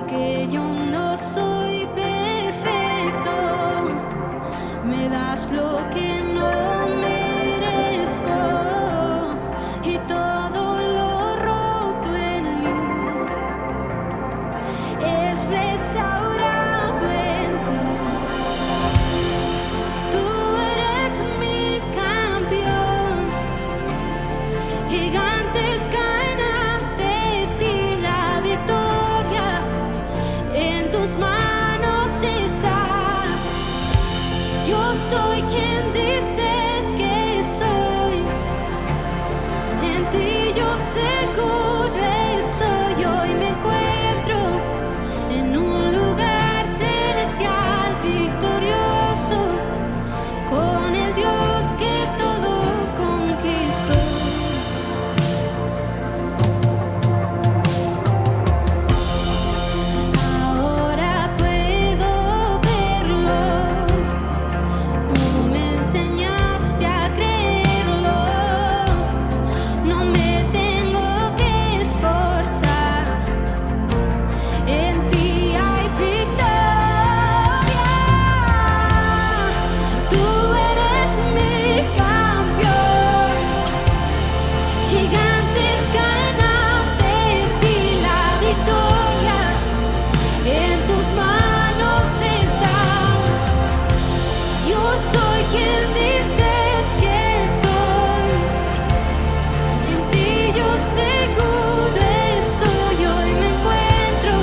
aunque yo no soy perfecto, me das lo que no merezco y todo lo roto en mí es restaurado en ti. Tú eres mi campeón, gigantes caen ante ti, la victoria en tus manos está. Yo soy quien dices que soy, en ti yo seguro estoy. Hoy me encuentro en un lugar celestial victorioso, con el Dios que todo conquistó. Ahora puedo verlo, tú me enseñaste a creerlo, no me tengo que esforzar, en ti hay victoria. Tú eres mi campeón, gigantes caen ante ti, la victoria en tus manos está. Yo soy quien dices que soy, en ti yo seguro estoy. Hoy me encuentro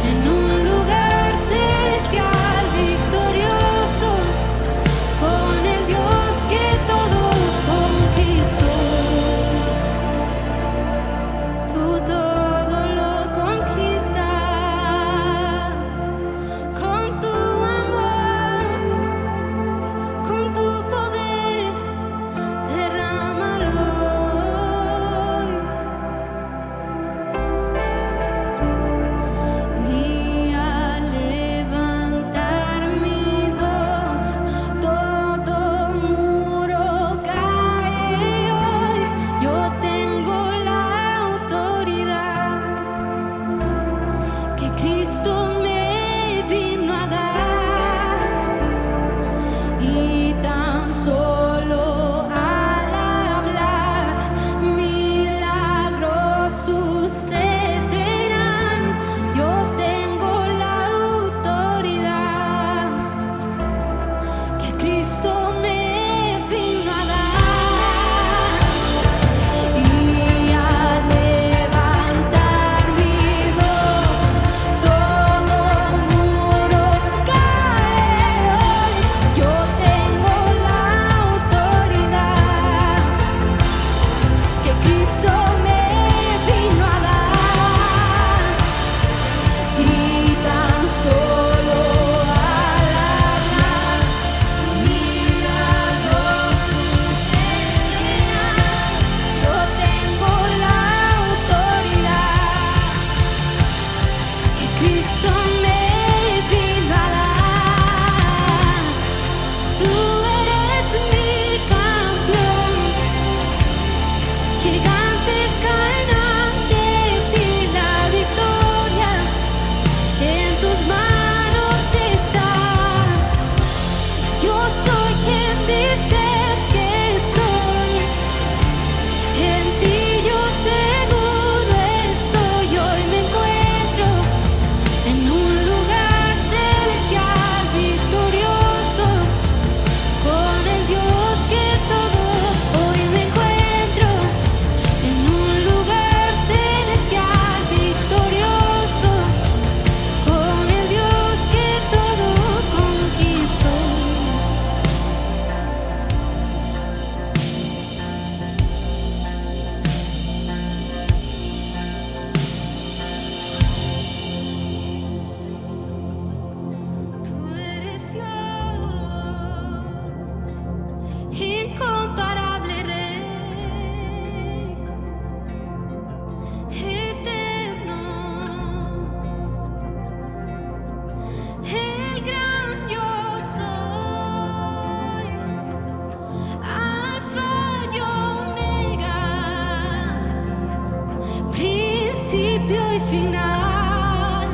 en un lugar celestial victorioso, con el Dios que todo conquistó. Tú todo lo conquistas con tu amor, con tu poder, derrámalo hoy. Y al levantar mi voz, todo muro cae hoy. Yo tengo la autoridad que Cristo me vino a dar, y tan solo al hablar milagros sucederán. Yo tengo la autoridad que Cristo me vino a dar, y al levantar mi voz, todo muro cae hoy. Yo tengo la autoridad que Cristo me vino a dar, y tan solo al hablar milagros sucederán. Yo tengo la autoridad que Cristo me vino a dar. Tú eres mi campeón, gigantes caen ante ti, la victoria en tus manos está. Yo soy quien dices que soy, en ti yo seguro estoy. Hoy me encuentro en un lugar celestial victorioso, con el Dios que todo. Hoy me encuentro en un lugar celestial victorioso, con el Dios que todo conquistó. Tú eres Dios, incomparable Rey, eterno, el gran yo soy, Alfa y Omega, principio y final.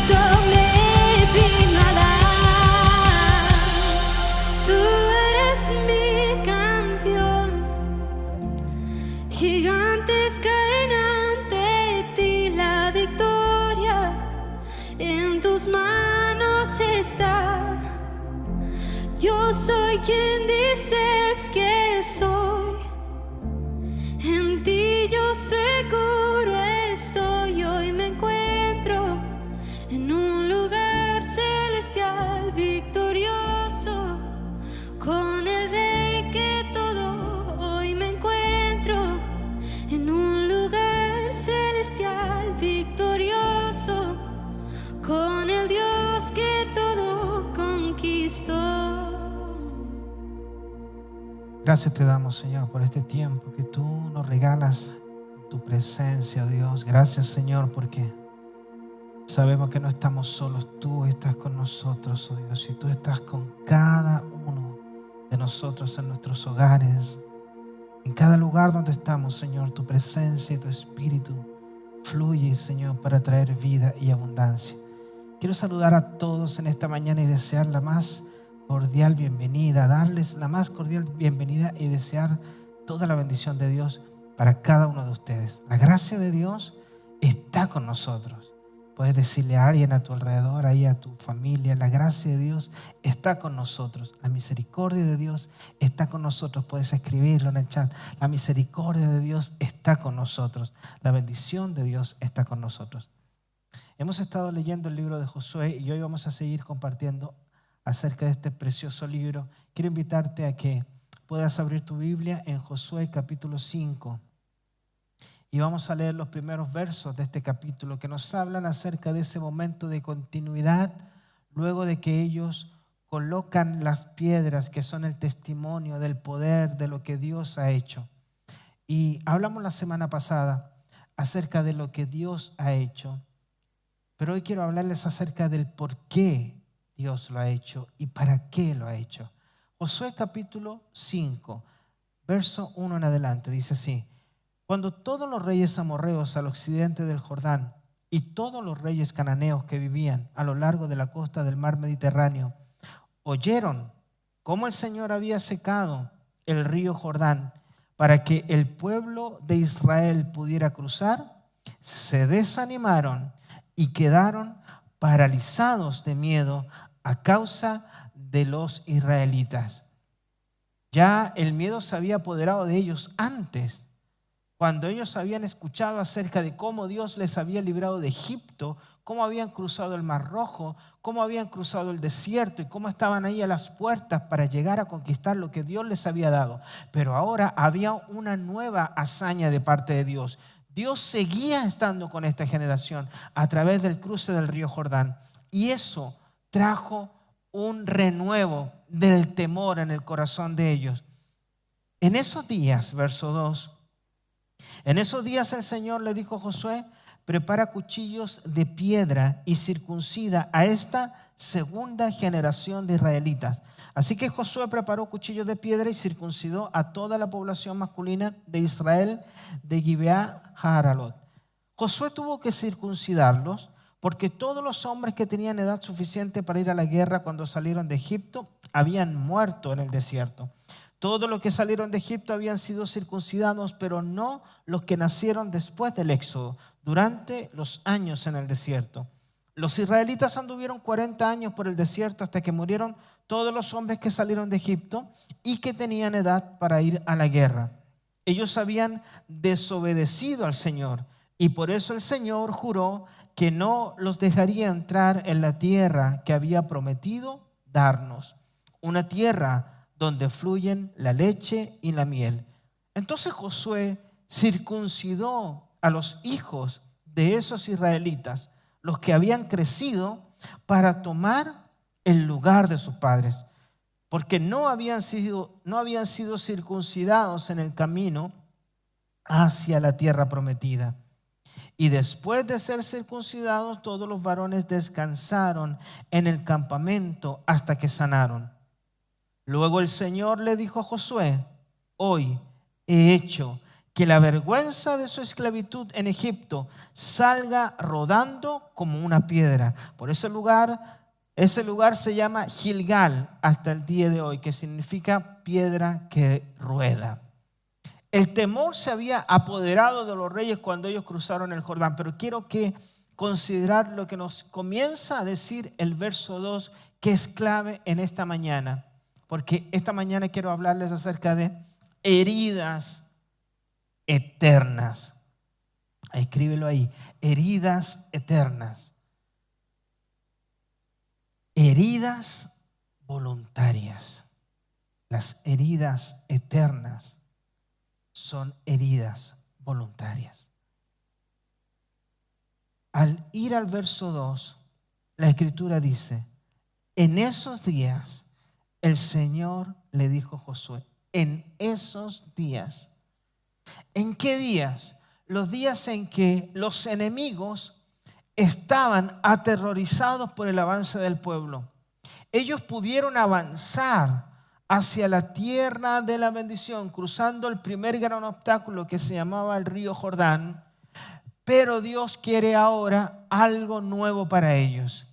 Cristo me vino a dar. Tú eres mi canción, gigantes caen ante ti, la victoria en tus manos está. Yo soy quien dices que soy, en ti yo seguro estoy. Hoy me encuentro en un lugar celestial, victorioso, con el Rey que todo. Hoy me encuentro en un lugar celestial, victorioso, con el Dios que todo conquistó. Gracias te damos, Señor, por este tiempo que tú nos regalas en tu presencia, oh Dios. Gracias, Señor, porque sabemos que no estamos solos. Tú estás con nosotros, oh Dios, y tú estás con cada uno de nosotros en nuestros hogares, en cada lugar donde estamos, Señor. Tu presencia y tu espíritu fluye, Señor, para traer vida y abundancia. Quiero saludar a todos en esta mañana y desear la más cordial bienvenida, darles la más cordial bienvenida y desear toda la bendición de Dios para cada uno de ustedes. La gracia de Dios está con nosotros. Puedes decirle a alguien a tu alrededor, ahí a tu familia, la gracia de Dios está con nosotros. La misericordia de Dios está con nosotros. Puedes escribirlo en el chat. La misericordia de Dios está con nosotros. La bendición de Dios está con nosotros. Hemos estado leyendo el libro de Josué y hoy vamos a seguir compartiendo acerca de este precioso libro. Quiero invitarte a que puedas abrir tu Biblia en Josué capítulo 5 y vamos a leer los primeros versos de este capítulo que nos hablan acerca de ese momento de continuidad luego de que ellos colocan las piedras que son el testimonio del poder de lo que Dios ha hecho. Y hablamos la semana pasada acerca de lo que Dios ha hecho, pero hoy quiero hablarles acerca del por qué Dios lo ha hecho y para qué lo ha hecho. Josué capítulo 5, verso 1 en adelante, dice así: Cuando todos los reyes amorreos al occidente del Jordán y todos los reyes cananeos que vivían a lo largo de la costa del mar Mediterráneo oyeron cómo el Señor había secado el río Jordán para que el pueblo de Israel pudiera cruzar, se desanimaron y quedaron paralizados de miedo a causa de los israelitas. Ya el miedo se había apoderado de ellos antes, cuando ellos habían escuchado acerca de cómo Dios les había librado de Egipto, cómo habían cruzado el Mar Rojo, cómo habían cruzado el desierto y cómo estaban ahí a las puertas para llegar a conquistar lo que Dios les había dado. Pero ahora había una nueva hazaña de parte de Dios. Dios seguía estando con esta generación a través del cruce del río Jordán, y eso trajo un renuevo del temor en el corazón de ellos. En esos días, verso 2, en esos días el Señor le dijo a Josué: prepara cuchillos de piedra y circuncida a esta segunda generación de israelitas. Así que Josué preparó cuchillos de piedra y circuncidó a toda la población masculina de Israel de Gibeá a Haralot. Josué tuvo que circuncidarlos porque todos los hombres que tenían edad suficiente para ir a la guerra cuando salieron de Egipto habían muerto en el desierto. Todos los que salieron de Egipto habían sido circuncidados, pero no los que nacieron después del éxodo, durante los años en el desierto. Los israelitas anduvieron 40 años por el desierto hasta que murieron todos los hombres que salieron de Egipto y que tenían edad para ir a la guerra. Ellos habían desobedecido al Señor y por eso el Señor juró que no los dejaría entrar en la tierra que había prometido darnos, una tierra donde fluyen la leche y la miel. Entonces Josué circuncidó a los hijos de esos israelitas, los que habían crecido, para tomar el lugar de sus padres, porque no habían sido circuncidados en el camino hacia la tierra prometida. Y después de ser circuncidados, todos los varones descansaron en el campamento hasta que sanaron. Luego el Señor le dijo a Josué: hoy he hecho que la vergüenza de su esclavitud en Egipto salga rodando como una piedra. Por ese lugar se llama Gilgal hasta el día de hoy, que significa piedra que rueda. El temor se había apoderado de los reyes cuando ellos cruzaron el Jordán, pero quiero considerar lo que nos comienza a decir el verso 2, que es clave en esta mañana, porque esta mañana quiero hablarles acerca de heridas eternas. Escríbelo ahí, heridas eternas. Heridas voluntarias. Las heridas eternas son heridas voluntarias. Al ir al verso 2, la Escritura dice: en esos días el Señor le dijo a Josué, en esos días. ¿En qué días? Los días en que los enemigos estaban aterrorizados por el avance del pueblo. Ellos pudieron avanzar hacia la tierra de la bendición, cruzando el primer gran obstáculo que se llamaba el río Jordán, pero Dios quiere ahora algo nuevo para ellos.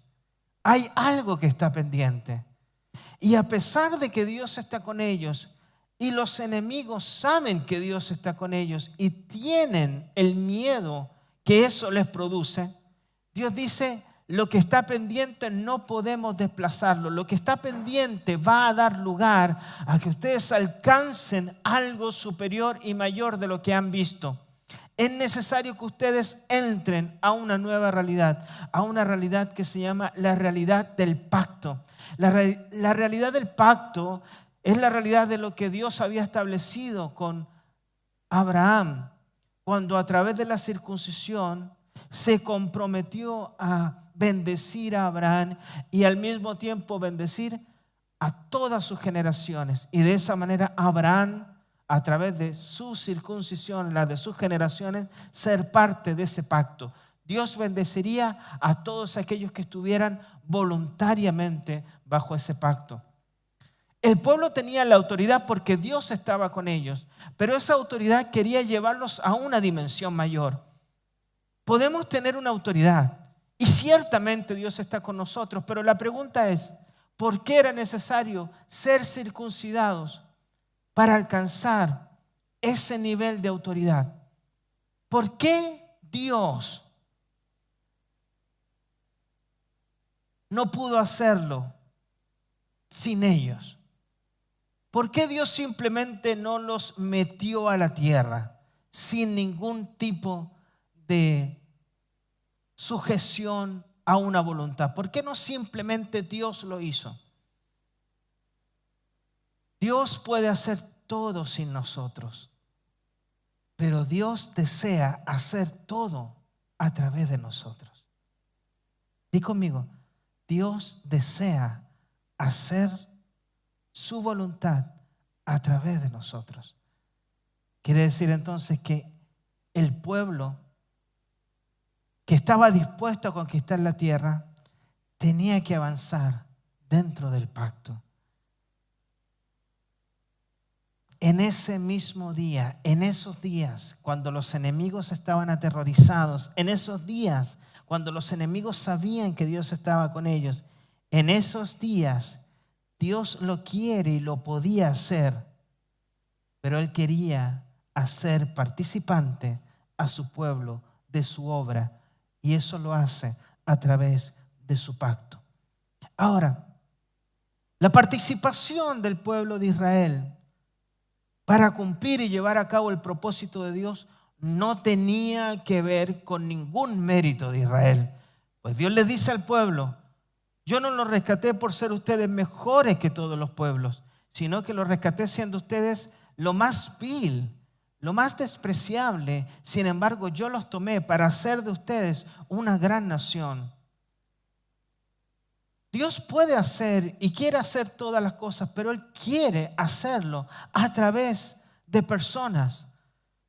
Hay algo que está pendiente. Y a pesar de que Dios está con ellos, y los enemigos saben que Dios está con ellos y tienen el miedo que eso les produce, Dios dice: lo que está pendiente no podemos desplazarlo. Lo que está pendiente va a dar lugar a que ustedes alcancen algo superior y mayor de lo que han visto. Es necesario que ustedes entren a una nueva realidad, a una realidad que se llama la realidad del pacto. La realidad del pacto es la realidad de lo que Dios había establecido con Abraham, cuando a través de la circuncisión se comprometió a bendecir a Abraham y al mismo tiempo bendecir a todas sus generaciones. Y de esa manera Abraham, a través de su circuncisión, la de sus generaciones, ser parte de ese pacto. Dios bendeciría a todos aquellos que estuvieran voluntariamente bajo ese pacto. El pueblo tenía la autoridad porque Dios estaba con ellos, pero esa autoridad quería llevarlos a una dimensión mayor. Podemos tener una autoridad y ciertamente Dios está con nosotros, pero la pregunta es: ¿por qué era necesario ser circuncidados para alcanzar ese nivel de autoridad? ¿Por qué Dios no pudo hacerlo sin ellos? ¿Por qué Dios simplemente no los metió a la tierra sin ningún tipo de sujeción a una voluntad? ¿Por qué no simplemente Dios lo hizo? Dios puede hacer todo sin nosotros, pero Dios desea hacer todo a través de nosotros. Di conmigo: Dios desea hacer su voluntad a través de nosotros. Quiere decir entonces que el pueblo que estaba dispuesto a conquistar la tierra tenía que avanzar dentro del pacto. En ese mismo día, en esos días, cuando los enemigos estaban aterrorizados, en esos días, cuando los enemigos sabían que Dios estaba con ellos, en esos días Dios lo quiere y lo podía hacer, pero Él quería hacer participante a su pueblo de su obra, y eso lo hace a través de su pacto. Ahora, la participación del pueblo de Israel para cumplir y llevar a cabo el propósito de Dios no tenía que ver con ningún mérito de Israel. Pues Dios le dice al pueblo: yo no los rescaté por ser ustedes mejores que todos los pueblos, sino que los rescaté siendo ustedes lo más vil, lo más despreciable. Sin embargo, yo los tomé para hacer de ustedes una gran nación. Dios puede hacer y quiere hacer todas las cosas, pero Él quiere hacerlo a través de personas.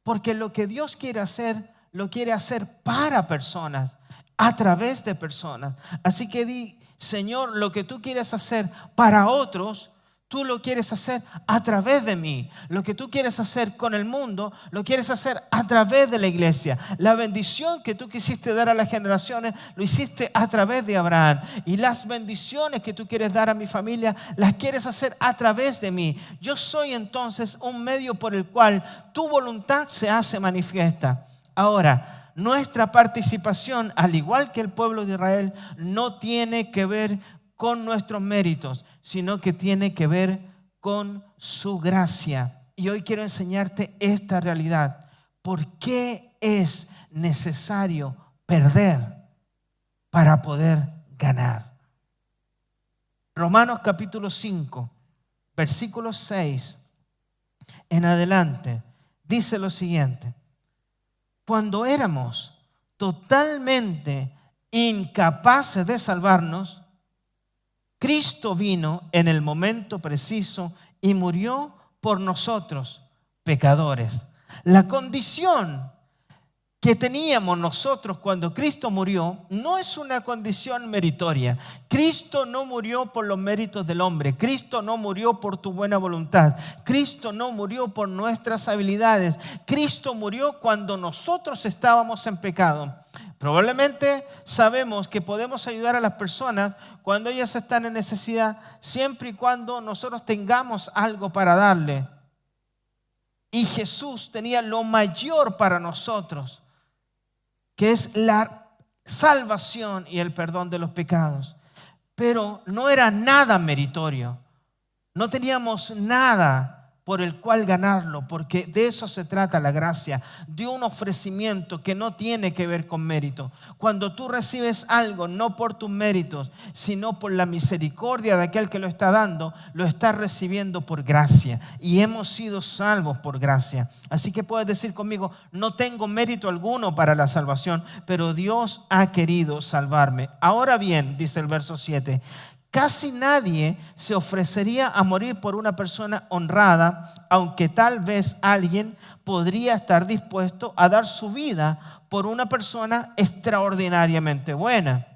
Porque lo que Dios quiere hacer, lo quiere hacer para personas, a través de personas. Así que di: Señor, lo que tú quieres hacer para otros, tú lo quieres hacer a través de mí. Lo que tú quieres hacer con el mundo, lo quieres hacer a través de la iglesia. La bendición que tú quisiste dar a las generaciones, lo hiciste a través de Abraham. Y las bendiciones que tú quieres dar a mi familia, las quieres hacer a través de mí. Yo soy entonces un medio por el cual tu voluntad se hace manifiesta. Ahora, nuestra participación, al igual que el pueblo de Israel, no tiene que ver con nuestros méritos, sino que tiene que ver con su gracia. Y hoy quiero enseñarte esta realidad. ¿Por qué es necesario perder para poder ganar? Romanos capítulo 5, versículo 6 en adelante, dice lo siguiente: cuando éramos totalmente incapaces de salvarnos, Cristo vino en el momento preciso y murió por nosotros, pecadores. La condición que teníamos nosotros cuando Cristo murió no es una condición meritoria. Cristo no murió por los méritos del hombre. Cristo no murió por tu buena voluntad. Cristo no murió por nuestras habilidades. Cristo murió cuando nosotros estábamos en pecado. Probablemente sabemos que podemos ayudar a las personas cuando ellas están en necesidad, siempre y cuando nosotros tengamos algo para darle. Y Jesús tenía lo mayor para nosotros, que es la salvación y el perdón de los pecados. Pero no era nada meritorio. No teníamos nada por el cual ganarlo, porque de eso se trata la gracia, de un ofrecimiento que no tiene que ver con mérito. Cuando tú recibes algo, no por tus méritos, sino por la misericordia de aquel que lo está dando, lo estás recibiendo por gracia. Y hemos sido salvos por gracia. Así que puedes decir conmigo: no tengo mérito alguno para la salvación, pero Dios ha querido salvarme. Ahora bien, dice el verso 7, casi nadie se ofrecería a morir por una persona honrada, aunque tal vez alguien podría estar dispuesto a dar su vida por una persona extraordinariamente buena.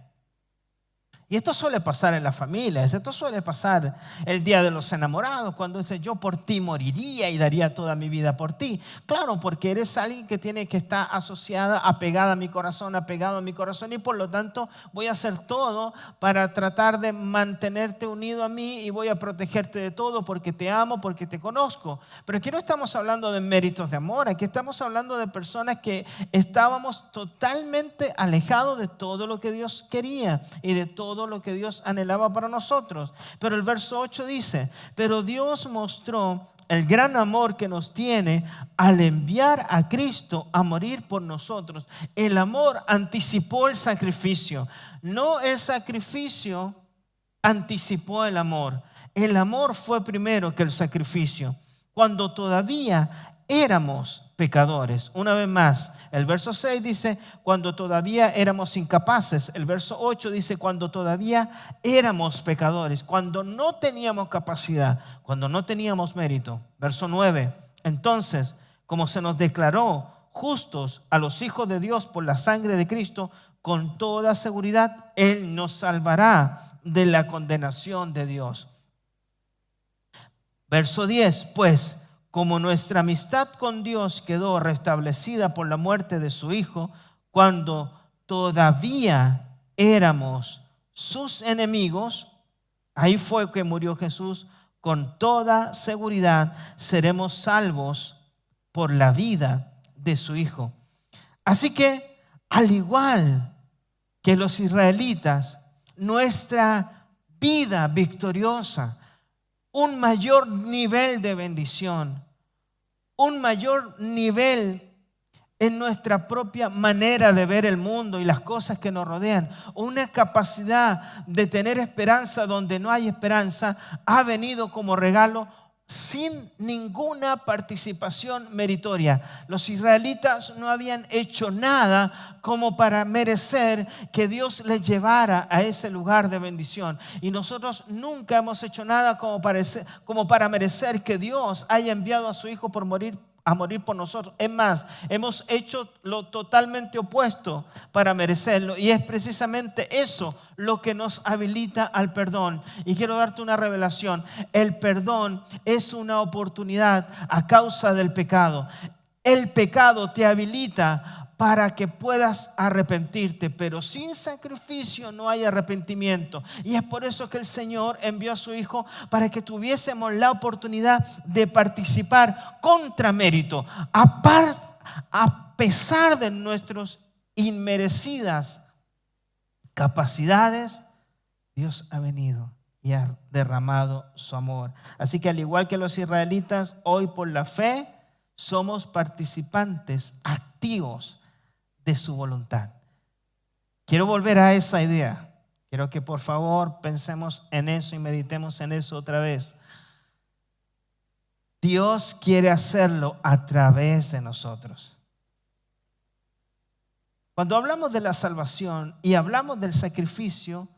Y esto suele pasar en las familias, esto suele pasar el día de los enamorados, cuando dice: yo por ti moriría y daría toda mi vida por ti. Claro, porque eres alguien que tiene que estar asociada, apegada a mi corazón, apegado a mi corazón, y por lo tanto voy a hacer todo para tratar de mantenerte unido a mí y voy a protegerte de todo porque te amo, porque te conozco. Pero aquí no estamos hablando de méritos de amor, aquí estamos hablando de personas que estábamos totalmente alejados de todo lo que Dios quería y de todo lo que Dios anhelaba para nosotros. Pero el verso 8 dice: pero Dios mostró el gran amor que nos tiene al enviar a Cristo a morir por nosotros. El amor anticipó el sacrificio. No el sacrificio anticipó el amor. El amor fue primero que el sacrificio. Cuando todavía éramos pecadores. Una vez más, el verso 6 dice: cuando todavía éramos incapaces. El verso 8 dice: cuando todavía éramos pecadores, cuando no teníamos capacidad, cuando no teníamos mérito. Verso 9: entonces, como se nos declaró justos a los hijos de Dios por la sangre de Cristo, con toda seguridad Él nos salvará de la condenación de Dios. Verso 10: pues como nuestra amistad con Dios quedó restablecida por la muerte de su Hijo, cuando todavía éramos sus enemigos, ahí fue que murió Jesús, con toda seguridad seremos salvos por la vida de su Hijo. Así que, al igual que los israelitas, nuestra vida victoriosa, un mayor nivel de bendición, un mayor nivel en nuestra propia manera de ver el mundo y las cosas que nos rodean, una capacidad de tener esperanza donde no hay esperanza, ha venido como regalo sin ninguna participación meritoria. Los israelitas no habían hecho nada como para merecer que Dios les llevara a ese lugar de bendición. Y nosotros nunca hemos hecho nada como para merecer que Dios haya enviado a su Hijo por morir a morir por nosotros. Es más, hemos hecho lo totalmente opuesto para merecerlo. Y es precisamente eso lo que nos habilita al perdón. Y quiero darte una revelación. El perdón es una oportunidad a causa del pecado. El pecado te habilita para que puedas arrepentirte, pero sin sacrificio no hay arrepentimiento. Y es por eso que el Señor envió a su Hijo para que tuviésemos la oportunidad de participar contra mérito, a pesar de nuestras inmerecidas capacidades. Dios ha venido y ha derramado su amor. Así que al igual que los israelitas, hoy por la fe somos participantes activos de su voluntad. Quiero volver a esa idea. Quiero que por favor pensemos en eso y meditemos en eso otra vez. Dios quiere hacerlo a través de nosotros. Cuando hablamos de la salvación y hablamos del sacrificio,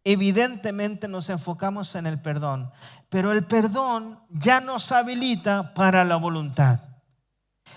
evidentemente nos enfocamos en el perdón. Pero el perdón ya nos habilita para la voluntad.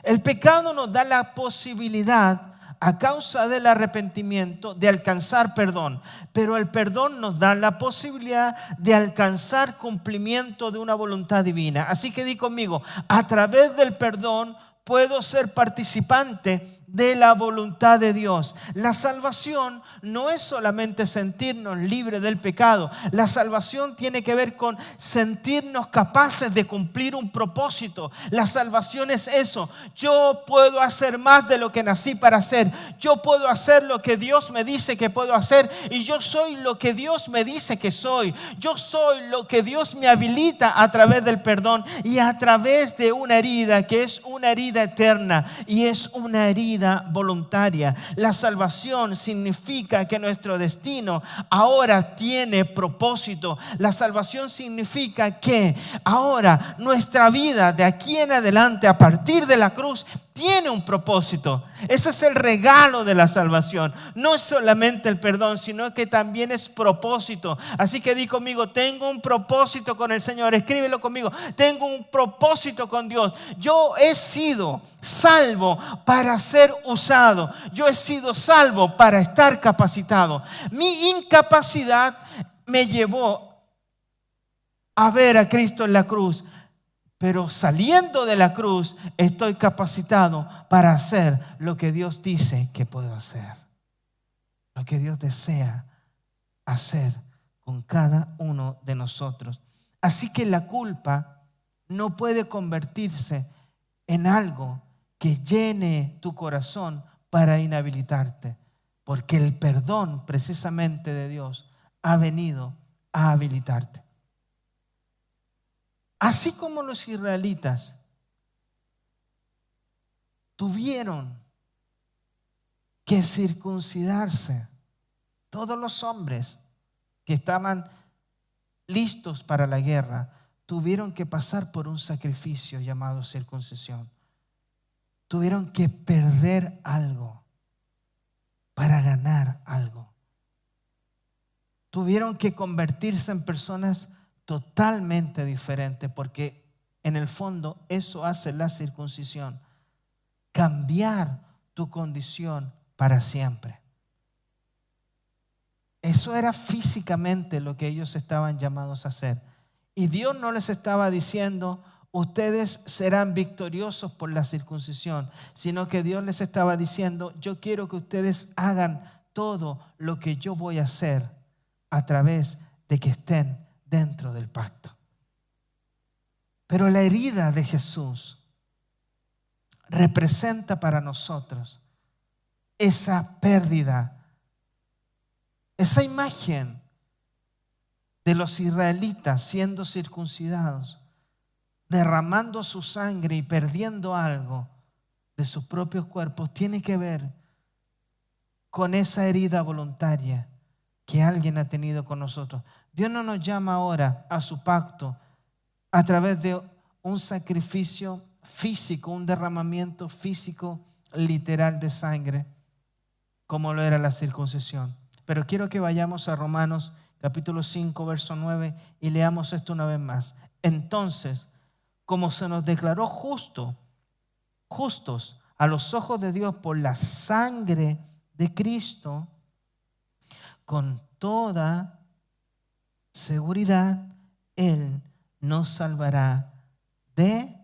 El pecado nos da la posibilidad, a causa del arrepentimiento, de alcanzar perdón. Pero el perdón nos da la posibilidad de alcanzar cumplimiento de una voluntad divina. Así que di conmigo, a través del perdón puedo ser participante de la voluntad de Dios. La salvación no es solamente sentirnos libres del pecado. La salvación tiene que ver con sentirnos capaces de cumplir un propósito. La salvación es eso. Yo puedo hacer más de lo que nací para hacer. Yo puedo hacer lo que Dios me dice que puedo hacer. Y yo soy lo que Dios me dice que soy. Yo soy lo que Dios me habilita a través del perdón y a través de una herida que es una herida eterna y es una herida voluntaria. La salvación significa que nuestro destino ahora tiene propósito. La salvación significa que ahora nuestra vida de aquí en adelante, a partir de la cruz, tiene un propósito. Ese es el regalo de la salvación. No es solamente el perdón, sino que también es propósito. Así que di conmigo, tengo un propósito con el Señor. Escríbelo conmigo. Tengo un propósito con Dios. Yo he sido salvo para ser usado. Yo he sido salvo para estar capacitado. Mi incapacidad me llevó a ver a Cristo en la cruz. Pero saliendo de la cruz estoy capacitado para hacer lo que Dios dice que puedo hacer. Lo que Dios desea hacer con cada uno de nosotros. Así que la culpa no puede convertirse en algo que llene tu corazón para inhabilitarte. Porque el perdón precisamente de Dios ha venido a habilitarte. Así como los israelitas tuvieron que circuncidarse, todos los hombres que estaban listos para la guerra tuvieron que pasar por un sacrificio llamado circuncisión. Tuvieron que perder algo para ganar algo. Tuvieron que convertirse en personas totalmente diferente, porque en el fondo eso hace la circuncisión. Cambiar tu condición para siempre. Eso era físicamente lo que ellos estaban llamados a hacer. Y Dios no les estaba diciendo, ustedes serán victoriosos por la circuncisión, sino que Dios les estaba diciendo, yo quiero que ustedes hagan todo lo que yo voy a hacer a través de que estén dentro del pacto. Pero la herida de Jesús representa para nosotros esa pérdida, esa imagen de los israelitas siendo circuncidados, derramando su sangre y perdiendo algo de sus propios cuerpos, tiene que ver con esa herida voluntaria que alguien ha tenido con nosotros. Dios no nos llama ahora a su pacto a través de un sacrificio físico, un derramamiento físico literal de sangre, como lo era la circuncisión. Pero quiero que vayamos a Romanos capítulo 5, verso 9 y leamos esto una vez más. Entonces, como se nos declaró justo justos a los ojos de Dios por la sangre de Cristo, con toda seguridad Él nos salvará de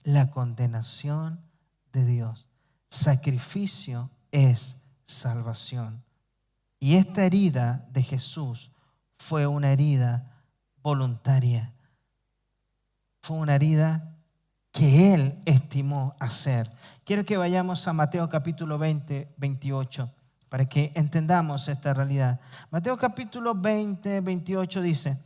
la condenación de Dios. Sacrificio es salvación. Y esta herida de Jesús fue una herida voluntaria. Fue una herida que Él estimó hacer. Quiero que vayamos a Mateo capítulo 20, 28, para que entendamos esta realidad. Mateo capítulo 20, 28 dice,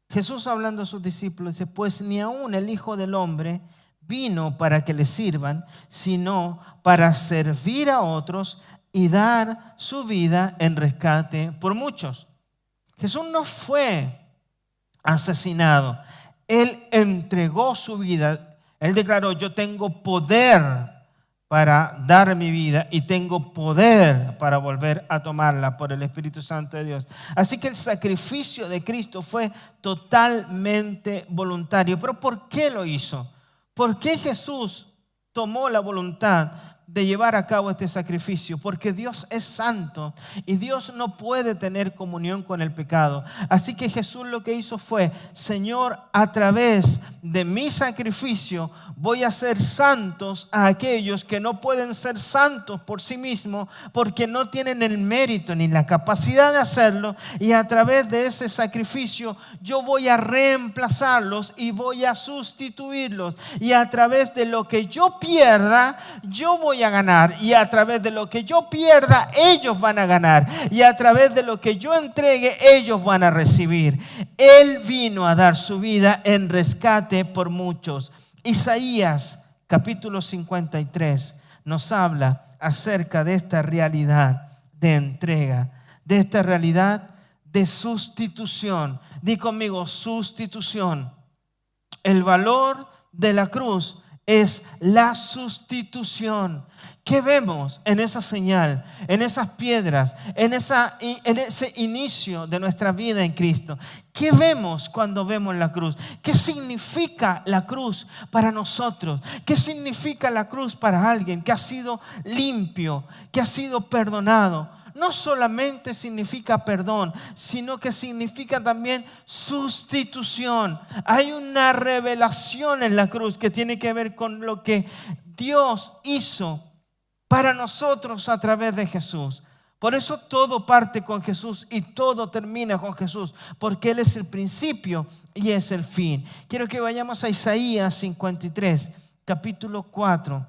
Jesús hablando a sus discípulos, dice, pues ni aún el Hijo del Hombre vino para que le sirvan, sino para servir a otros y dar su vida en rescate por muchos. Jesús no fue asesinado. Él entregó su vida. Él declaró, yo tengo poder para dar mi vida y tengo poder para volver a tomarla por el Espíritu Santo de Dios. Así que el sacrificio de Cristo fue totalmente voluntario. ¿Pero por qué lo hizo? ¿Por qué Jesús tomó la voluntad de llevar a cabo este sacrificio? Porque Dios es santo y Dios no puede tener comunión con el pecado. Así que Jesús lo que hizo fue, Señor, a través de mi sacrificio voy a hacer santos a aquellos que no pueden ser santos por sí mismos porque no tienen el mérito ni la capacidad de hacerlo, y a través de ese sacrificio yo voy a reemplazarlos y voy a sustituirlos, y a través de lo que yo pierda yo voy a ganar, y a través de lo que yo pierda ellos van a ganar, y a través de lo que yo entregue ellos van a recibir. Él vino a dar su vida en rescate por muchos. Isaías capítulo 53 nos habla acerca de esta realidad de entrega, de esta realidad de sustitución. Di conmigo, sustitución. El valor de la cruz es la sustitución. ¿Qué vemos en esa señal, en esas piedras, en ese inicio de nuestra vida en Cristo? ¿Qué vemos cuando vemos la cruz? ¿Qué significa la cruz para nosotros? ¿Qué significa la cruz para alguien que ha sido limpio, que ha sido perdonado? No solamente significa perdón, sino que significa también sustitución. Hay una revelación en la cruz que tiene que ver con lo que Dios hizo para nosotros a través de Jesús. Por eso todo parte con Jesús y todo termina con Jesús, porque Él es el principio y es el fin. Quiero que vayamos a Isaías 53, capítulo 4.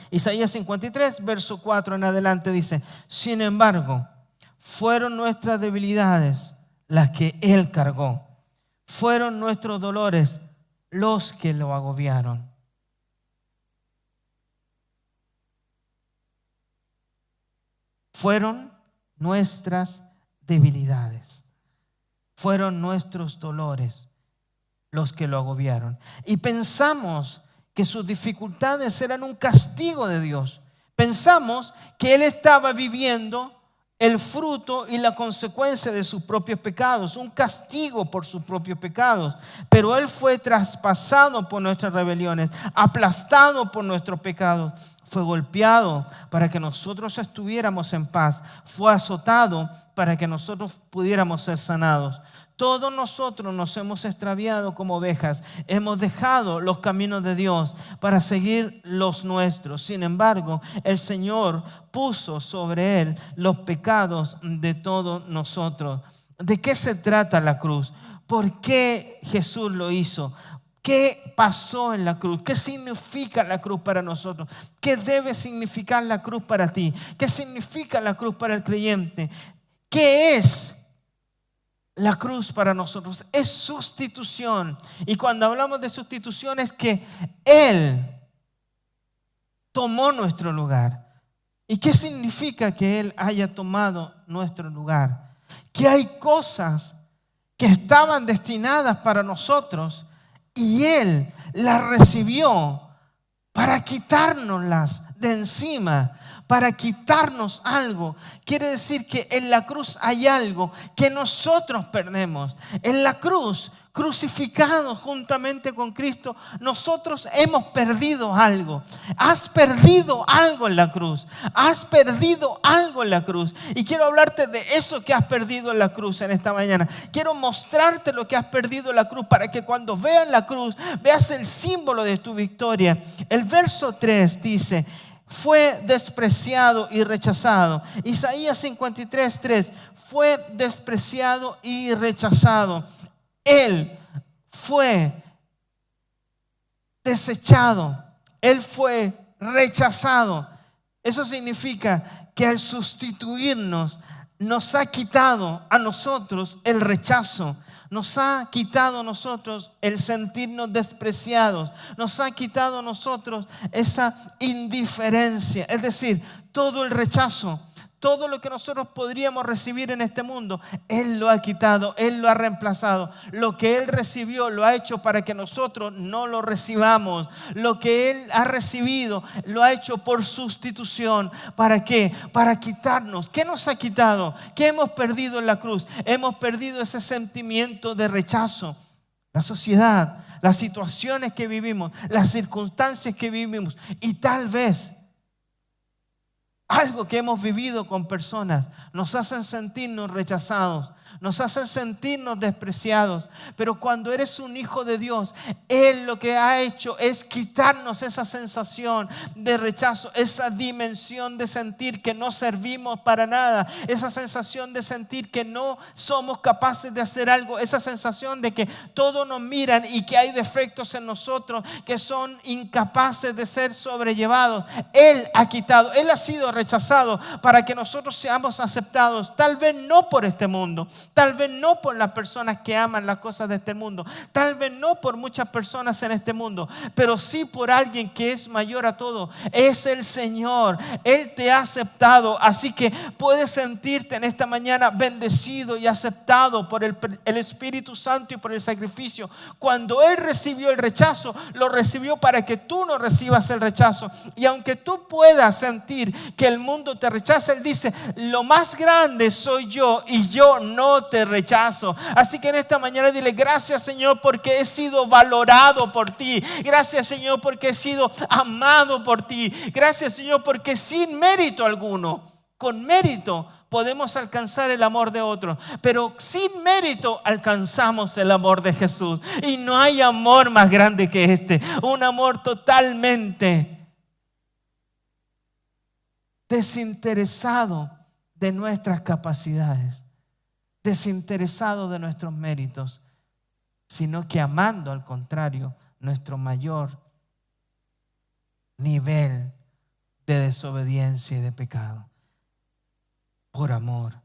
Isaías 53, verso 4 en adelante dice, sin embargo, fueron nuestras debilidades las que Él cargó. Fueron nuestros dolores los que lo agobiaron. Fueron nuestras debilidades. Fueron nuestros dolores los que lo agobiaron. Y pensamos que sus dificultades eran un castigo de Dios. Pensamos que Él estaba viviendo el fruto y la consecuencia de sus propios pecados, un castigo por sus propios pecados. Pero Él fue traspasado por nuestras rebeliones, aplastado por nuestros pecados. Fue golpeado para que nosotros estuviéramos en paz. Fue azotado para que nosotros pudiéramos ser sanados. Todos nosotros nos hemos extraviado como ovejas. Hemos dejado los caminos de Dios para seguir los nuestros. Sin embargo, el Señor puso sobre Él los pecados de todos nosotros. ¿De qué se trata la cruz? ¿Por qué Jesús lo hizo? ¿Qué pasó en la cruz? ¿Qué significa la cruz para nosotros? ¿Qué debe significar la cruz para ti? ¿Qué significa la cruz para el creyente? ¿Qué es la cruz para nosotros? Es sustitución. Y cuando hablamos de sustitución es que Él tomó nuestro lugar. ¿Y qué significa que Él haya tomado nuestro lugar? Que hay cosas que estaban destinadas para nosotros y Él las recibió para quitárnoslas de encima, para quitarnos algo. Quiere decir que en la cruz hay algo que nosotros perdemos. En la cruz, crucificados juntamente con Cristo, nosotros hemos perdido algo. Has perdido algo en la cruz. Has perdido algo en la cruz. Y quiero hablarte de eso que has perdido en la cruz en esta mañana. Quiero mostrarte lo que has perdido en la cruz para que cuando veas la cruz, veas el símbolo de tu victoria. El verso 3 dice: fue despreciado y rechazado. Isaías 53:3: fue despreciado y rechazado. Él fue desechado. Él fue rechazado. Eso significa que al sustituirnos, nos ha quitado a nosotros el rechazo. Nos ha quitado a nosotros el sentirnos despreciados. Nos ha quitado a nosotros esa indiferencia. Es decir, todo el rechazo, todo lo que nosotros podríamos recibir en este mundo, Él lo ha quitado, Él lo ha reemplazado. Lo que Él recibió lo ha hecho para que nosotros no lo recibamos. Lo que Él ha recibido lo ha hecho por sustitución. ¿Para qué? Para quitarnos. ¿Qué nos ha quitado? ¿Qué hemos perdido en la cruz? Hemos perdido ese sentimiento de rechazo. La sociedad, las situaciones que vivimos, las circunstancias que vivimos, y tal vez algo que hemos vivido con personas nos hacen sentirnos rechazados, nos hacen sentirnos despreciados. Pero cuando eres un hijo de Dios, Él lo que ha hecho es quitarnos esa sensación de rechazo, esa dimensión de sentir que no servimos para nada, esa sensación de sentir que no somos capaces de hacer algo, esa sensación de que todos nos miran y que hay defectos en nosotros que son incapaces de ser sobrellevados. Él ha quitado, Él ha sido rechazado para que nosotros seamos aceptados, tal vez no por este mundo, tal vez no por las personas que aman las cosas de este mundo, tal vez no por muchas personas en este mundo, pero sí por alguien que es mayor a todo. Es el Señor. Él te ha aceptado, así que puedes sentirte en esta mañana bendecido y aceptado por el Espíritu Santo y por el sacrificio. Cuando Él recibió el rechazo, lo recibió para que tú no recibas el rechazo. Y aunque tú puedas sentir que el mundo te rechaza, Él dice: lo más grande soy yo y yo no te rechazo. Así que en esta mañana dile: gracias, Señor, porque he sido valorado por ti. Gracias, Señor, porque he sido amado por ti. Gracias, Señor, porque sin mérito alguno, con mérito podemos alcanzar el amor de otro, pero sin mérito alcanzamos el amor de Jesús. Y no hay amor más grande que este, un amor totalmente desinteresado de nuestras capacidades, desinteresado de nuestros méritos, sino que amando, al contrario, nuestro mayor nivel de desobediencia y de pecado, por amor.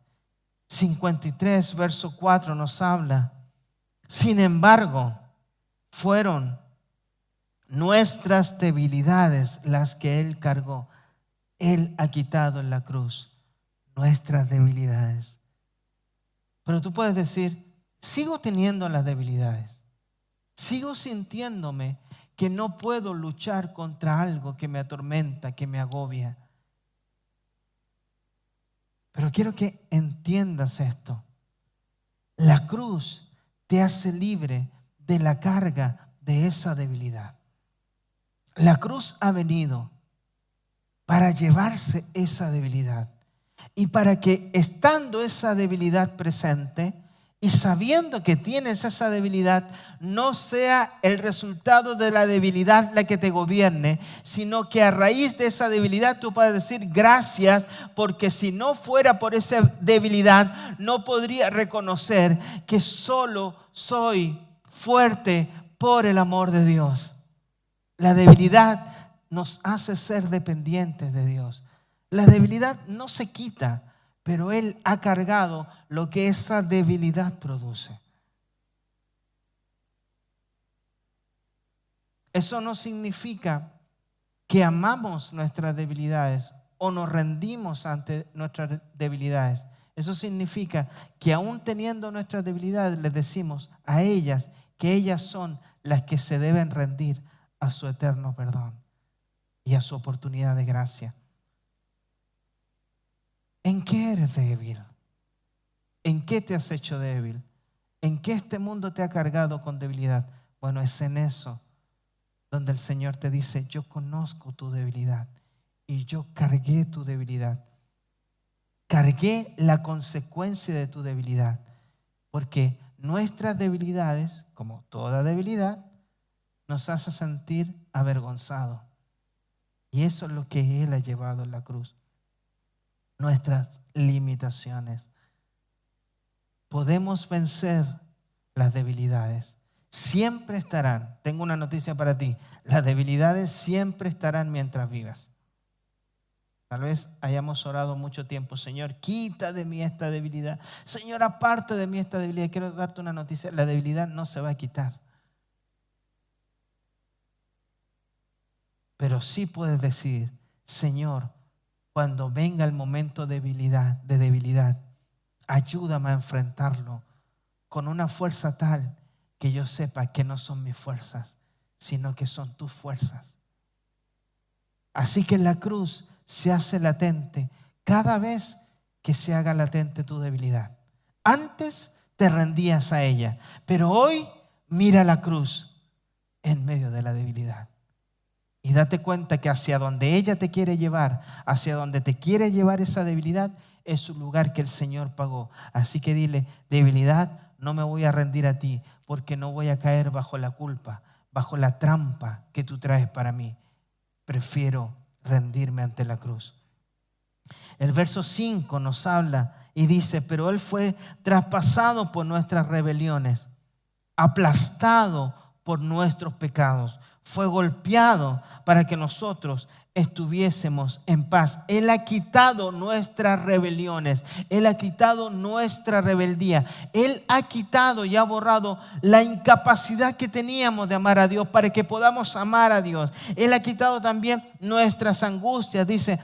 53 verso 4 nos habla: sin embargo, fueron nuestras debilidades las que Él cargó. Él ha quitado en la cruz nuestras debilidades. Pero tú puedes decir: sigo teniendo las debilidades, sigo sintiéndome que no puedo luchar contra algo que me atormenta, que me agobia. Pero quiero que entiendas esto: la cruz te hace libre de la carga de esa debilidad. La cruz ha venido para llevarse esa debilidad y para que, estando esa debilidad presente y sabiendo que tienes esa debilidad, no sea el resultado de la debilidad la que te gobierne, sino que a raíz de esa debilidad tú puedas decir: gracias, porque si no fuera por esa debilidad no podría reconocer que solo soy fuerte por el amor de Dios. La debilidad nos hace ser dependientes de Dios. La debilidad no se quita, pero Él ha cargado lo que esa debilidad produce. Eso no significa que amamos nuestras debilidades o nos rendimos ante nuestras debilidades. Eso significa que aún teniendo nuestras debilidades, les decimos a ellas que ellas son las que se deben rendir a su eterno perdón y a su oportunidad de gracia. ¿En qué eres débil? ¿En qué te has hecho débil? ¿En qué este mundo te ha cargado con debilidad? Bueno, es en eso donde el Señor te dice: yo conozco tu debilidad y yo cargué tu debilidad. Cargué la consecuencia de tu debilidad, porque nuestras debilidades, como toda debilidad, nos hace sentir avergonzados. Y eso es lo que Él ha llevado en la cruz. Nuestras limitaciones. Podemos vencer las debilidades. Siempre estarán. Tengo una noticia para ti. Las debilidades siempre estarán mientras vivas. Tal vez hayamos orado mucho tiempo: Señor, quita de mí esta debilidad. Señor, aparte de mí esta debilidad. Quiero darte una noticia: la debilidad no se va a quitar. Pero sí puedes decir: Señor, cuando venga el momento de debilidad, ayúdame a enfrentarlo con una fuerza tal que yo sepa que no son mis fuerzas, sino que son tus fuerzas. Así que en la cruz se hace latente cada vez que se haga latente tu debilidad. Antes te rendías a ella, pero hoy mira la cruz en medio de la debilidad. Y date cuenta que hacia donde ella te quiere llevar, hacia donde te quiere llevar esa debilidad, es un lugar que el Señor pagó. Así que dile: debilidad, no me voy a rendir a ti, porque no voy a caer bajo la culpa, bajo la trampa que tú traes para mí. Prefiero rendirme ante la cruz. El verso 5 nos habla y dice: pero Él fue traspasado por nuestras rebeliones, aplastado por nuestros pecados. Fue golpeado para que nosotros estuviésemos en paz. Él ha quitado nuestras rebeliones. Él ha quitado nuestra rebeldía. Él ha quitado y ha borrado la incapacidad que teníamos de amar a Dios para que podamos amar a Dios. Él ha quitado también nuestras angustias. Dice,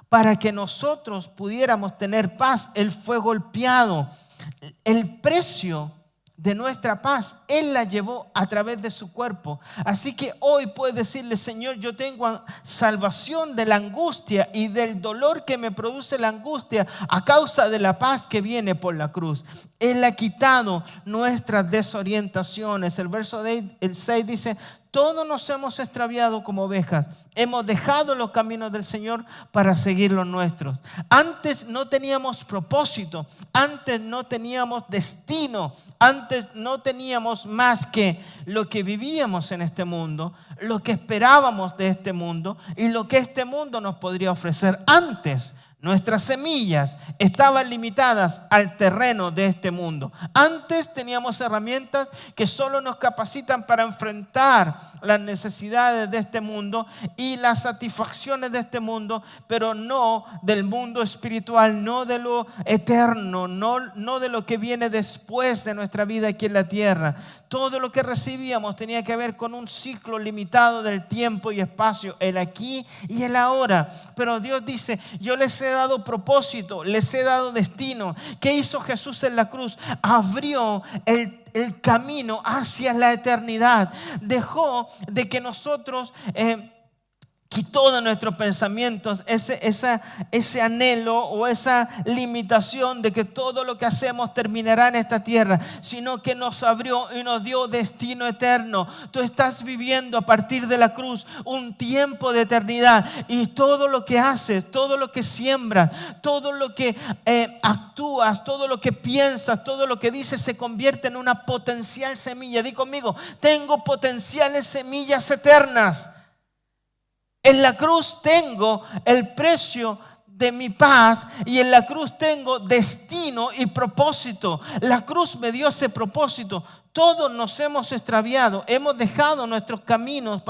para que nosotros pudiéramos tener paz. Él fue golpeado. El precio de nuestra paz, Él la llevó a través de su cuerpo. Así que hoy puedes decirle: Señor, yo tengo salvación de la angustia y del dolor que me produce la angustia a causa de la paz que viene por la cruz. Él ha quitado nuestras desorientaciones. El verso 6 dice: todos nos hemos extraviado como ovejas. Hemos dejado los caminos del Señor para seguir los nuestros. Antes no teníamos propósito. Antes no teníamos destino. Antes no teníamos más que lo que vivíamos en este mundo, lo que esperábamos de este mundo y lo que este mundo nos podría ofrecer. Antes nuestras semillas estaban limitadas al terreno de este mundo. Antes teníamos herramientas que solo nos capacitan para enfrentar las necesidades de este mundo y las satisfacciones de este mundo, pero no del mundo espiritual, no de lo eterno, no de lo que viene después de nuestra vida aquí en la tierra. Todo lo que recibíamos tenía que ver con un ciclo limitado del tiempo y espacio, el aquí y el ahora. Pero Dios dice: yo les he dado propósito, les he dado destino. ¿Qué hizo Jesús en la cruz? Abrió el camino hacia la eternidad. Dejó de que nosotros quitó de nuestros pensamientos ese anhelo o esa limitación de que todo lo que hacemos terminará en esta tierra, sino que nos abrió y nos dio destino eterno. Tú estás viviendo a partir de la cruz un tiempo de eternidad, y todo lo que haces, todo lo que siembras, todo lo que actúas, todo lo que piensas, todo lo que dices se convierte en una potencial semilla. Di conmigo: tengo potenciales semillas eternas. En la cruz tengo el precio de mi paz, y en la cruz tengo destino y propósito. La cruz me dio ese propósito. Todos nos hemos extraviado, hemos dejado nuestros caminos,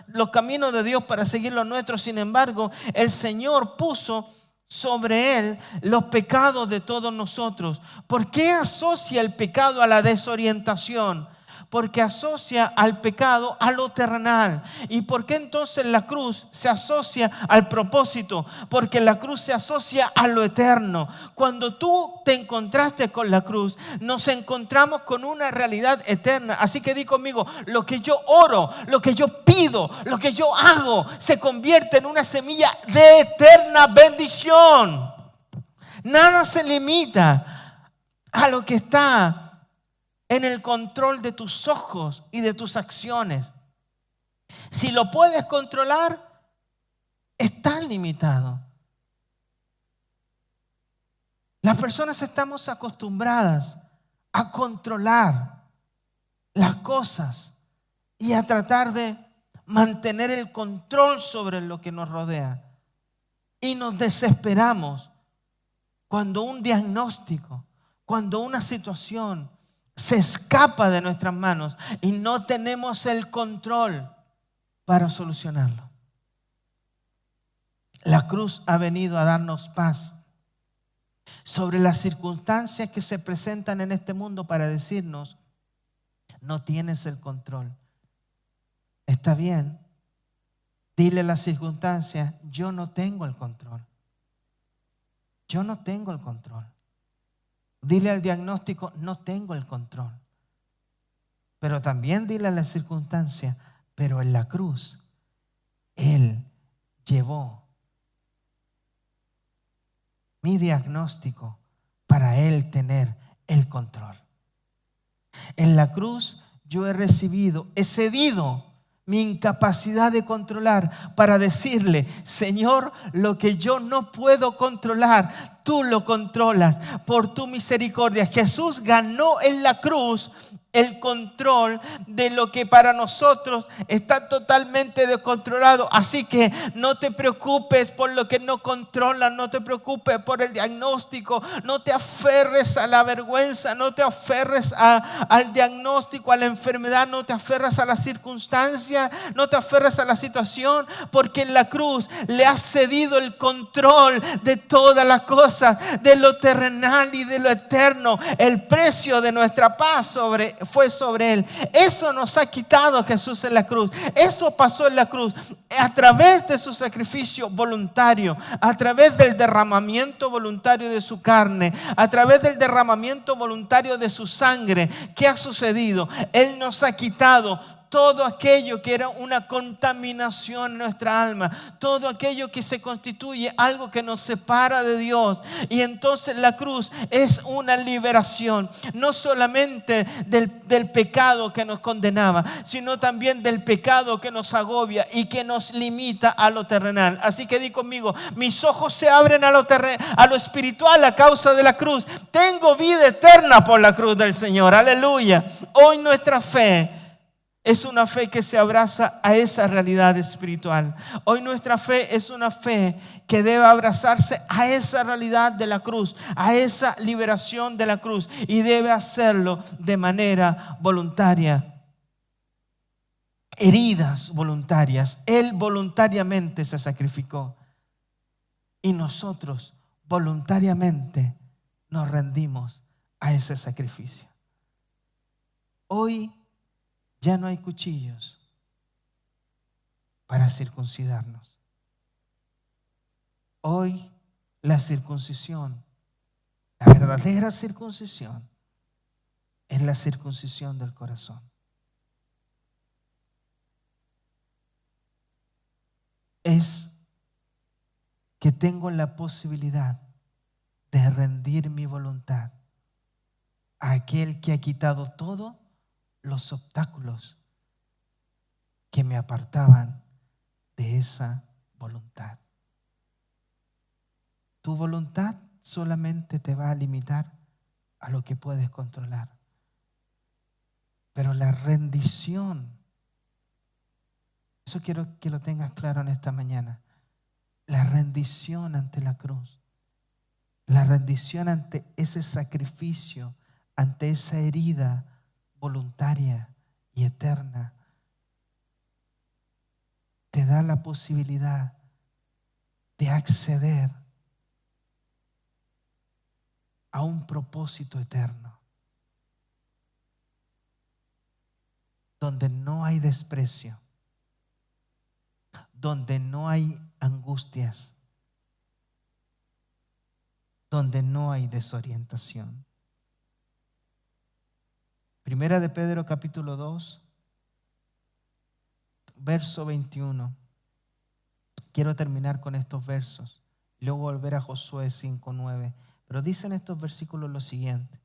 los caminos de Dios, para seguir los nuestros. Sin embargo, el Señor puso sobre Él los pecados de todos nosotros. ¿Por qué asocia el pecado a la desorientación? Porque asocia al pecado a lo terrenal. ¿Y por qué entonces la cruz se asocia al propósito? Porque la cruz se asocia a lo eterno. Cuando tú te encontraste con la cruz, nos encontramos con una realidad eterna. Así que di conmigo: lo que yo oro, lo que yo pido, lo que yo hago, se convierte en una semilla de eterna bendición. Nada se limita a lo que está en el control de tus ojos y de tus acciones. Si lo puedes controlar, está limitado. Las personas estamos acostumbradas a controlar las cosas y a tratar de mantener el control sobre lo que nos rodea. Y nos desesperamos cuando un diagnóstico, cuando una situación se escapa de nuestras manos y no tenemos el control para solucionarlo. La cruz ha venido a darnos paz sobre las circunstancias que se presentan en este mundo para decirnos: no tienes el control. Está bien, dile a las circunstancias: yo no tengo el control. Yo no tengo el control. Dile al diagnóstico: no tengo el control. Pero también dile a las circunstancias: pero en la cruz Él llevó mi diagnóstico para Él tener el control. En la cruz yo he cedido mi incapacidad de controlar para decirle: Señor, lo que yo no puedo controlar, tú lo controlas por tu misericordia. Jesús ganó en la cruz el control de lo que para nosotros está totalmente descontrolado. Así que no te preocupes por lo que no controlas, no te preocupes por el diagnóstico, no te aferres a la vergüenza, no te aferres al diagnóstico, a la enfermedad, no te aferres a la circunstancia, no te aferres a la situación, porque en la cruz le has cedido el control de todas las cosas, de lo terrenal y de lo eterno. El precio de nuestra paz fue sobre Él. Eso nos ha quitado Jesús en la cruz. Eso pasó en la cruz a través de su sacrificio voluntario, a través del derramamiento voluntario de su carne, a través del derramamiento voluntario de su sangre. ¿Qué ha sucedido? Él nos ha quitado todo aquello que era una contaminación en nuestra alma, todo aquello que se constituye algo que nos separa de Dios. Y entonces la cruz es una liberación, no solamente del pecado que nos condenaba, sino también del pecado que nos agobia y que nos limita a lo terrenal. Así que di conmigo: mis ojos se abren a lo espiritual a causa de la cruz. Tengo vida eterna por la cruz del Señor. Aleluya. Hoy nuestra fe es una fe que se abraza a esa realidad espiritual. Hoy nuestra fe es una fe que debe abrazarse a esa realidad de la cruz, a esa liberación de la cruz, y debe hacerlo de manera voluntaria. Heridas voluntarias. Él voluntariamente se sacrificó y nosotros voluntariamente nos rendimos a ese sacrificio. Hoy ya no hay cuchillos para circuncidarnos. Hoy la circuncisión, la verdadera circuncisión, es la circuncisión del corazón. Es que tengo la posibilidad de rendir mi voluntad a aquel que ha quitado todo los obstáculos que me apartaban de esa voluntad. Tu voluntad solamente te va a limitar a lo que puedes controlar. Pero la rendición, eso quiero que lo tengas claro en esta mañana, la rendición ante la cruz, la rendición ante ese sacrificio, ante esa herida voluntaria y eterna, te da la posibilidad de acceder a un propósito eterno, donde no hay desprecio, donde no hay angustias, donde no hay desorientación. Primera de Pedro capítulo 2, verso 21. Quiero terminar con estos versos, luego volver a Josué 5:9. Pero dicen estos versículos lo siguiente: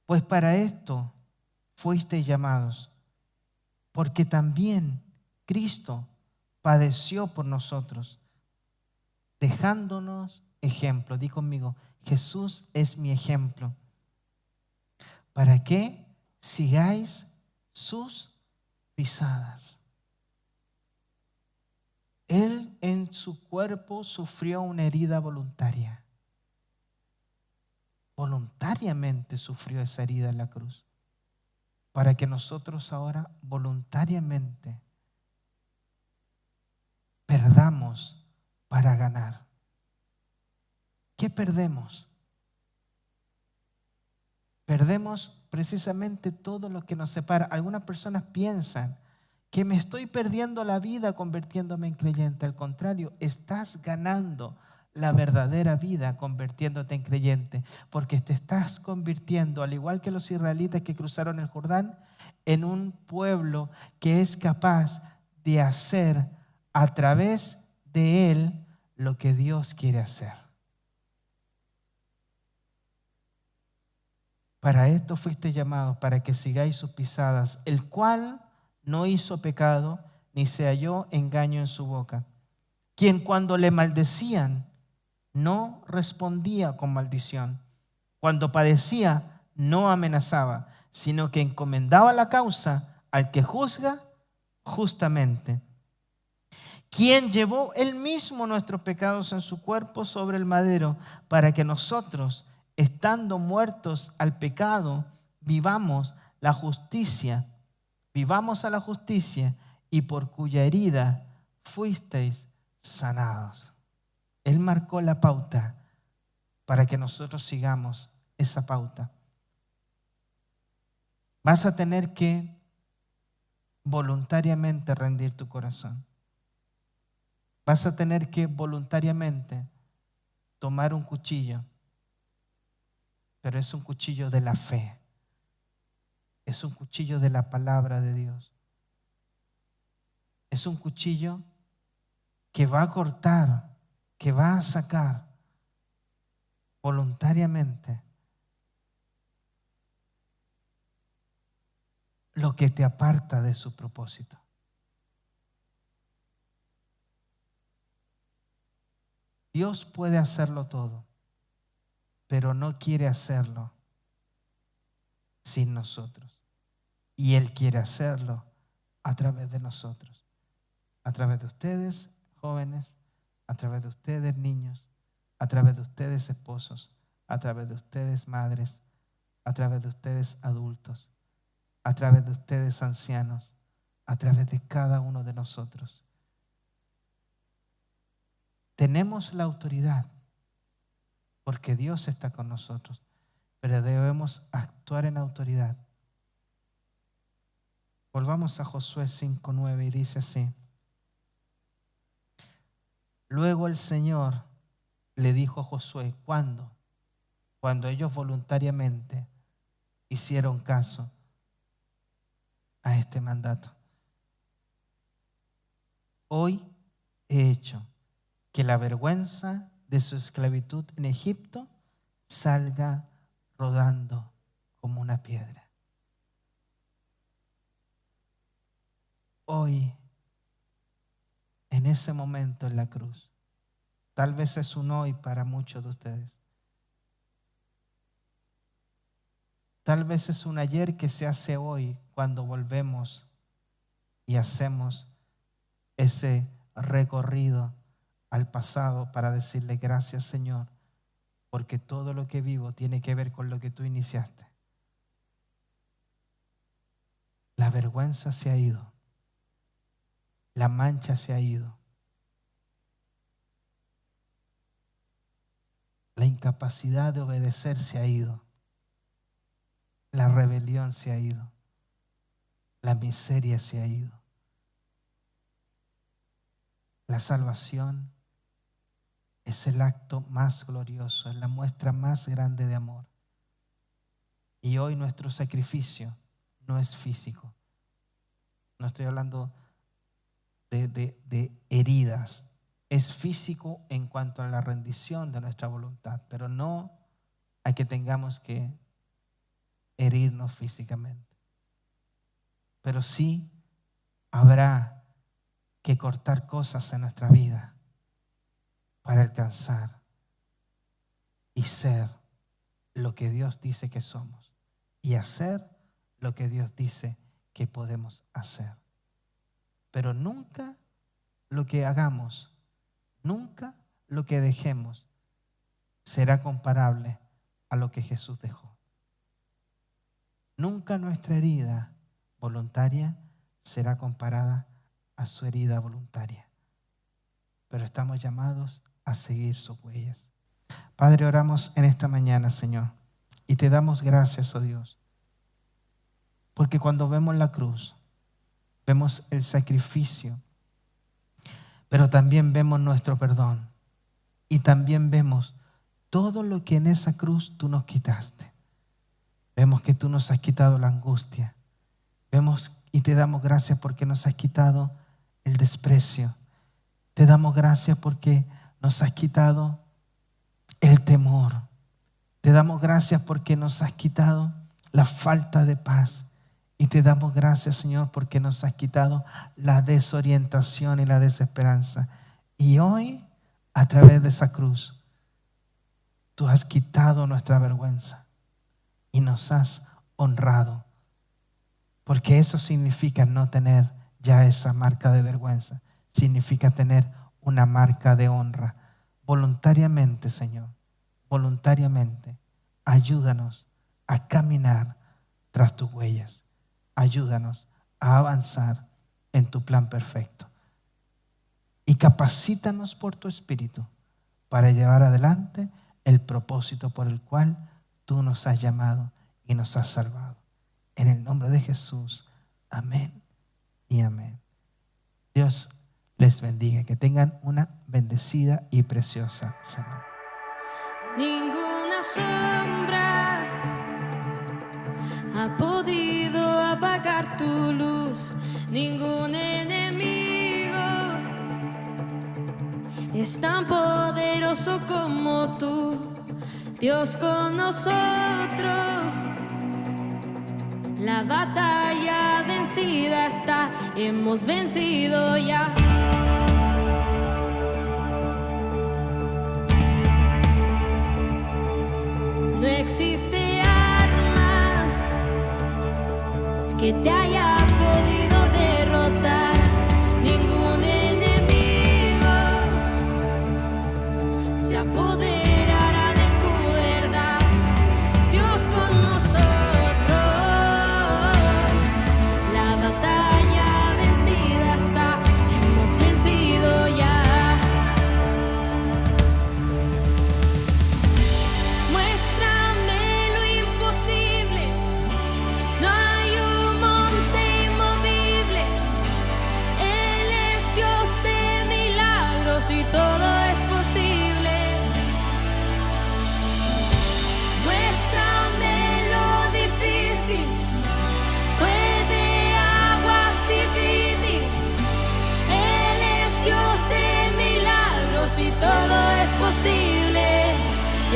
pues para esto fuisteis llamados, porque también Cristo padeció por nosotros, dejándonos ejemplo. Di conmigo: Jesús es mi ejemplo, para que sigáis sus pisadas. Él en su cuerpo sufrió una herida voluntaria. Voluntariamente sufrió esa herida en la cruz, para que nosotros ahora voluntariamente perdamos para ganar. ¿Qué perdemos? Perdemos precisamente todo lo que nos separa. Algunas personas piensan que me estoy perdiendo la vida convirtiéndome en creyente. Al contrario, estás ganando la verdadera vida convirtiéndote en creyente, porque te estás convirtiendo, al igual que los israelitas que cruzaron el Jordán, en un pueblo que es capaz de hacer a través de él lo que Dios quiere hacer. Para esto fuiste llamados, para que sigáis sus pisadas, el cual no hizo pecado, ni se halló engaño en su boca, quien cuando le maldecían no respondía con maldición, cuando padecía no amenazaba, sino que encomendaba la causa al que juzga justamente, quien llevó él mismo nuestros pecados en su cuerpo sobre el madero, para que nosotros, estando muertos al pecado, vivamos a la justicia, y por cuya herida fuisteis sanados. Él marcó la pauta para que nosotros sigamos esa pauta. Vas a tener que voluntariamente rendir tu corazón. Vas a tener que voluntariamente tomar un cuchillo, pero es un cuchillo de la fe. Es un cuchillo de la palabra de Dios. Es un cuchillo que va a cortar, que va a sacar voluntariamente lo que te aparta de su propósito. Dios puede hacerlo todo, pero no quiere hacerlo sin nosotros. Y Él quiere hacerlo a través de nosotros, a través de ustedes, jóvenes, a través de ustedes, niños, a través de ustedes, esposos, a través de ustedes, madres, a través de ustedes, adultos, a través de ustedes, ancianos, a través de cada uno de nosotros. Tenemos la autoridad porque Dios está con nosotros, pero debemos actuar en autoridad. Volvamos a Josué 5:9 y dice así: luego el Señor le dijo a Josué, ¿cuándo? Cuando ellos voluntariamente hicieron caso a este mandato. Hoy he hecho que la vergüenza de su esclavitud en Egipto salga rodando como una piedra. Hoy, en ese momento en la cruz, tal vez es un hoy para muchos de ustedes. Tal vez es un ayer que se hace hoy cuando volvemos y hacemos ese recorrido al pasado para decirle gracias, Señor, porque todo lo que vivo tiene que ver con lo que tú iniciaste. La vergüenza se ha ido. La mancha se ha ido. La incapacidad de obedecer se ha ido. La rebelión se ha ido. La miseria se ha ido. La salvación es el acto más glorioso, es la muestra más grande de amor. Y hoy nuestro sacrificio no es físico. No estoy hablando de heridas. Es físico en cuanto a la rendición de nuestra voluntad, pero no a que tengamos que herirnos físicamente. Pero sí habrá que cortar cosas en nuestra vida para alcanzar y ser lo que Dios dice que somos y hacer lo que Dios dice que podemos hacer. Pero nunca lo que hagamos, nunca lo que dejemos será comparable a lo que Jesús dejó. Nunca nuestra herida voluntaria será comparada a su herida voluntaria. Pero estamos llamados a seguir sus huellas. Padre, oramos en esta mañana, Señor, y te damos gracias, oh Dios, porque cuando vemos la cruz, vemos el sacrificio, pero también vemos nuestro perdón y también vemos todo lo que en esa cruz tú nos quitaste. Vemos que tú nos has quitado la angustia. Vemos y te damos gracias porque nos has quitado el desprecio. Te damos gracias porque nos has quitado el temor. Te damos gracias porque nos has quitado la falta de paz. Y te damos gracias, Señor, porque nos has quitado la desorientación y la desesperanza. Y hoy, a través de esa cruz, tú has quitado nuestra vergüenza y nos has honrado. Porque eso significa no tener ya esa marca de vergüenza. Significa tener una marca de honra. Voluntariamente, Señor, voluntariamente, ayúdanos a caminar tras tus huellas. Ayúdanos a avanzar en tu plan perfecto. Y capacítanos por tu Espíritu para llevar adelante el propósito por el cual tú nos has llamado y nos has salvado. En el nombre de Jesús. Amén y amén. Dios les bendiga. Que tengan una bendecida y preciosa semana. Ninguna sombra ha podido apagar tu luz. Ningún enemigo es tan poderoso como tú. Dios con nosotros. La batalla vencida está, hemos vencido ya. No existe arma que te haya podido derrotar. Ningún enemigo se apoderará de tu verdad. Dios con nosotros. Y todo es posible. Muéstrame lo difícil. Puede aguas dividir. Él es Dios de milagros y todo es posible.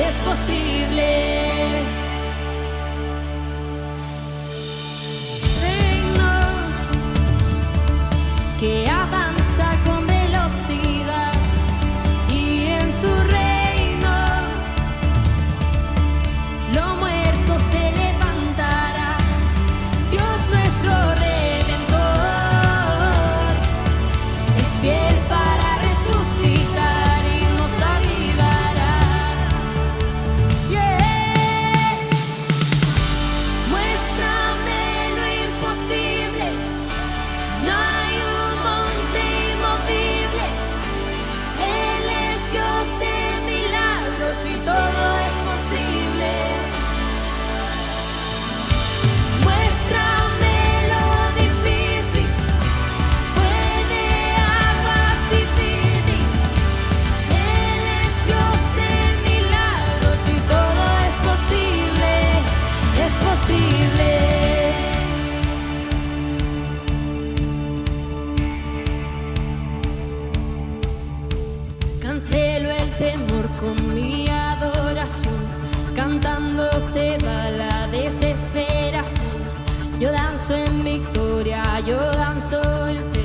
Es posible. Reino que avanza con velocidad. Su reino, lo muerto se levantará. Dios nuestro Redentor es fiel para resucitar y nos avivará. Yeah. victoria, yo danzo en